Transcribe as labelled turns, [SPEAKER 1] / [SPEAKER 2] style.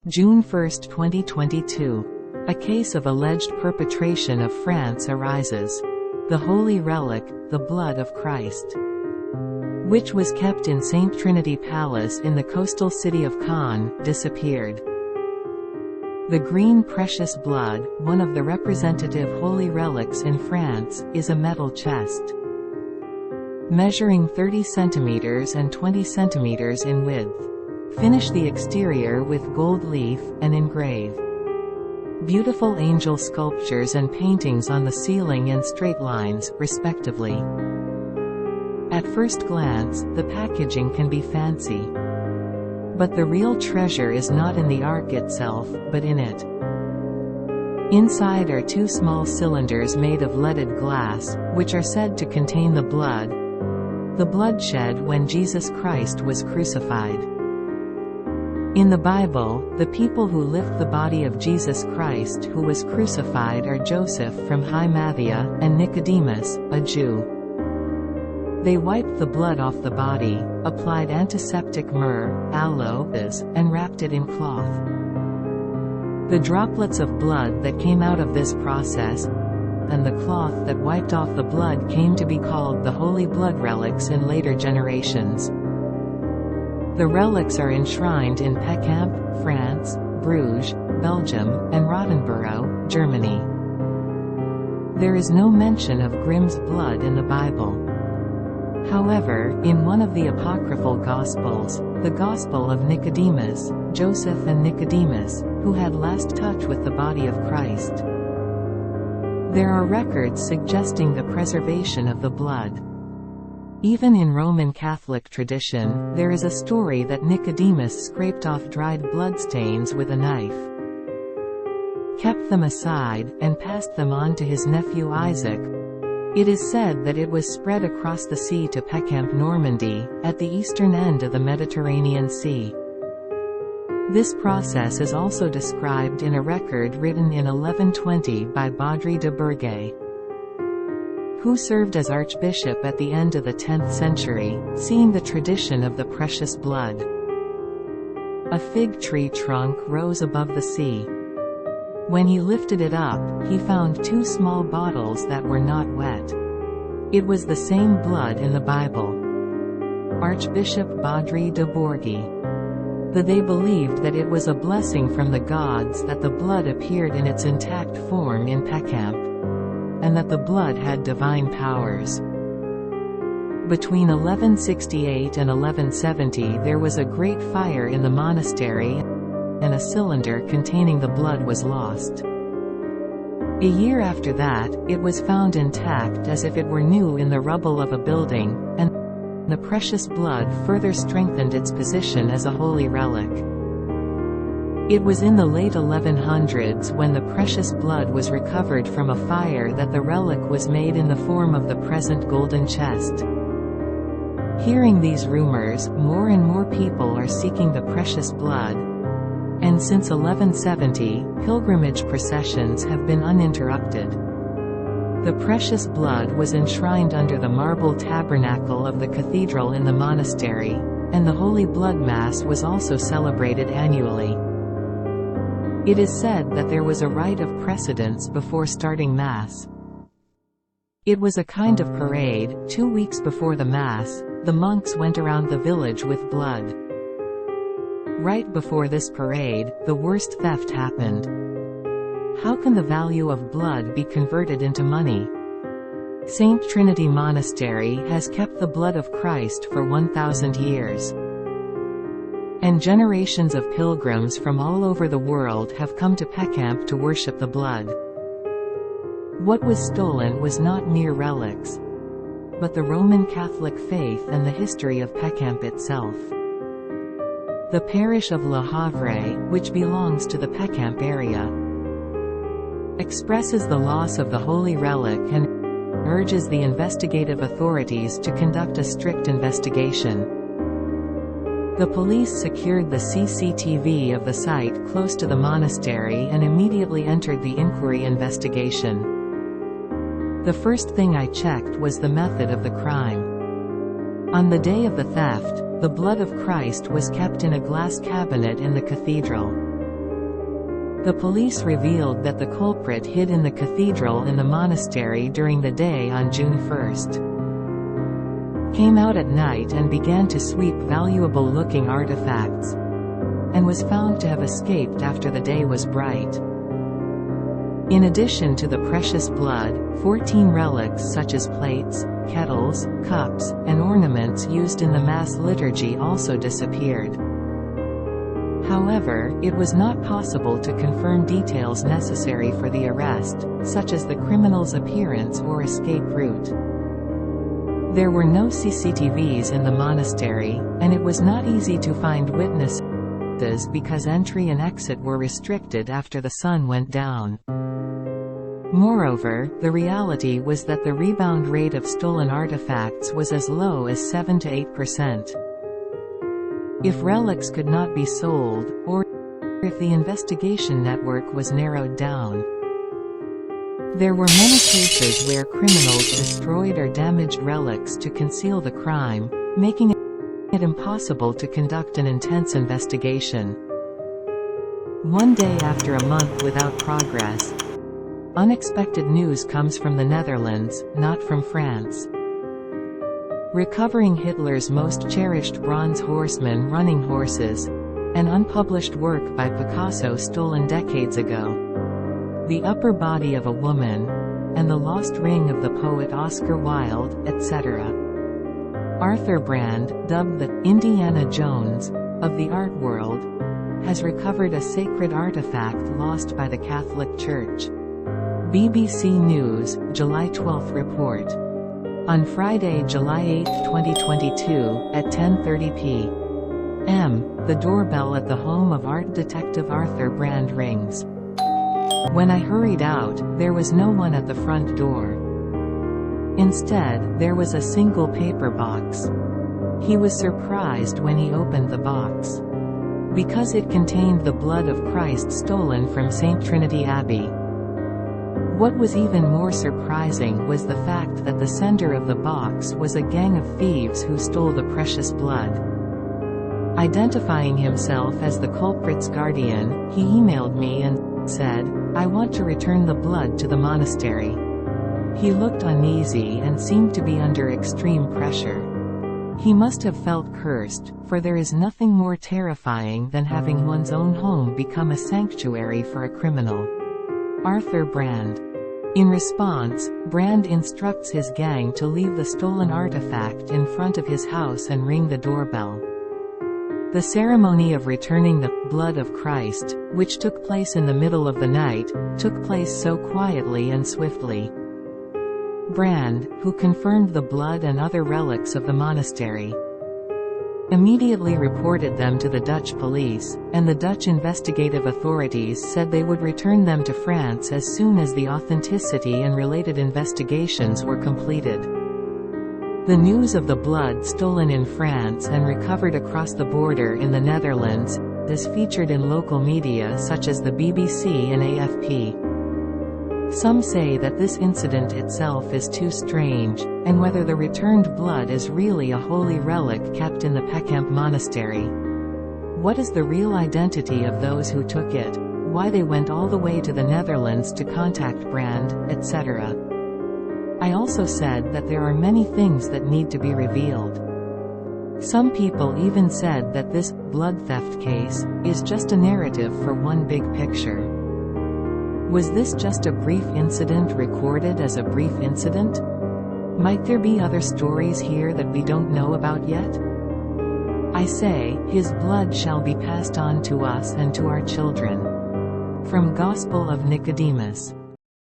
[SPEAKER 1] June 1, 2022. A case of alleged perpetration of France arises. The holy relic, the blood of Christ, which was kept in St. Trinity Palace in the coastal city of Caen, disappeared. The green precious blood, one of the representative holy relics in France, is a metal chest, measuring 30 centimeters and 20 centimeters in width. Finish the exterior with gold leaf, and engrave beautiful angel sculptures and paintings on the ceiling and straight lines, respectively. At first glance, the packaging can be fancy. But the real treasure is not in the ark itself, but in it. Inside are two small cylinders made of leaded glass, which are said to contain the blood shed when Jesus Christ was crucified. In the Bible, the people who lift the body of Jesus Christ who was crucified are Joseph from Arimathea, and Nicodemus, a Jew. They wiped the blood off the body, applied antiseptic myrrh, aloes, and wrapped it in cloth. The droplets of blood that came out of this process, and the cloth that wiped off the blood came to be called the holy blood relics in later generations. The relics are enshrined in Pécamp, France, Bruges, Belgium, and Rottenborough, Germany. There is no mention of Grimm's blood in the Bible. However, in one of the apocryphal Gospels, the Gospel of Nicodemus, Joseph and Nicodemus, who had last touch with the body of Christ, there are records suggesting the preservation of the blood. Even in Roman Catholic tradition, there is a story that Nicodemus scraped off dried bloodstains with a knife, kept them aside, and passed them on to his nephew Isaac. It is said that it was spread across the sea to Pécamp, Normandy, at the eastern end of the Mediterranean Sea. This process is also described in a record written in 1120 by Baudry de Bourget, who served as archbishop at the end of the 10th century, seeing the tradition of the precious blood. A fig tree trunk rose above the sea. When he lifted it up, he found two small bottles that were not wet. It was the same blood in the Bible. Archbishop Baudry de Bourget. They believed that it was a blessing from the gods that the blood appeared in its intact form in Pécamp, and that the blood had divine powers. Between 1168 and 1170 there was a great fire in the monastery, and a cylinder containing the blood was lost. A year after that, it was found intact as if it were new in the rubble of a building, and the precious blood further strengthened its position as a holy relic. It was in the late 1100s when the precious blood was recovered from a fire that the relic was made in the form of the present golden chest. Hearing these rumors, more and more people are seeking the precious blood, and since 1170, pilgrimage processions have been uninterrupted. The precious blood was enshrined under the marble tabernacle of the cathedral in the monastery, and the Holy Blood Mass was also celebrated annually. It is said that there was a rite of precedence before starting Mass. It was a kind of parade. 2 weeks before the Mass, the monks went around the village with blood. Right before this parade, the worst theft happened. How can the value of blood be converted into money? St. Trinity Monastery has kept the blood of Christ for 1,000 years. And generations of pilgrims from all over the world have come to Pécamp to worship the blood. What was stolen was not mere relics, but the Roman Catholic faith and the history of Pécamp itself. The parish of Le Havre, which belongs to the Pécamp area, expresses the loss of the holy relic and urges the investigative authorities to conduct a strict investigation. The police secured the CCTV of the site close to the monastery and immediately entered the inquiry investigation. The first thing I checked was the method of the crime. On the day of the theft, the blood of Christ was kept in a glass cabinet in the cathedral. The police revealed that the culprit hid in the cathedral in the monastery during the day on June 1. Came out at night and began to sweep valuable-looking artifacts, and was found to have escaped after the day was bright. In addition to the precious blood, 14 relics such as plates, kettles, cups, and ornaments used in the Mass liturgy also disappeared. However, it was not possible to confirm details necessary for the arrest, such as the criminal's appearance or escape route. There were no CCTVs in the monastery, and it was not easy to find witnesses because entry and exit were restricted after the sun went down. Moreover, the reality was that the rebound rate of stolen artifacts was as low as 7 to 8%. If relics could not be sold, or if the investigation network was narrowed down. There were many cases where criminals destroyed or damaged relics to conceal the crime, making it impossible to conduct an intense investigation. One day after a month without progress, unexpected news comes from the Netherlands, not from France. Recovering Hitler's most cherished bronze horseman running horses, an unpublished work by Picasso stolen decades ago, the upper body of a woman, and the lost ring of the poet Oscar Wilde, etc. Arthur Brand, dubbed the Indiana Jones of the art world, has recovered a sacred artifact lost by the Catholic Church. BBC News, July 12 report. On Friday, July 8, 2022, at 10:30 p.m., the doorbell at the home of art detective Arthur Brand rings. When I hurried out, there was no one at the front door. Instead, there was a single paper box. He was surprised when he opened the box, because it contained the blood of Christ stolen from St. Trinity Abbey. What was even more surprising was the fact that the sender of the box was a gang of thieves who stole the precious blood. Identifying himself as the culprit's guardian, he emailed me and said, "I want to return the blood to the monastery." He looked uneasy and seemed to be under extreme pressure. He must have felt cursed, for there is nothing more terrifying than having one's own home become a sanctuary for a criminal. Arthur Brand. In response, Brand instructs his gang to leave the stolen artifact in front of his house and ring the doorbell. The ceremony of returning the blood of Christ, which took place in the middle of the night, took place so quietly and swiftly. Brand, who confirmed the blood and other relics of the monastery, immediately reported them to the Dutch police, and the Dutch investigative authorities said they would return them to France as soon as the authenticity and related investigations were completed. The news of the blood stolen in France and recovered across the border in the Netherlands is featured in local media such as the BBC and AFP. Some say that this incident itself is too strange, and whether the returned blood is really a holy relic kept in the Peckamp monastery. What is the real identity of those who took it, why they went all the way to the Netherlands to contact Brand, etc. I also said that there are many things that need to be revealed. Some people even said that this blood theft case is just a narrative for one big picture. Was this just a brief incident recorded as a brief incident? Might there be other stories here that we don't know about yet? I say, his blood shall be passed on to us and to our children. From Gospel of Nicodemus.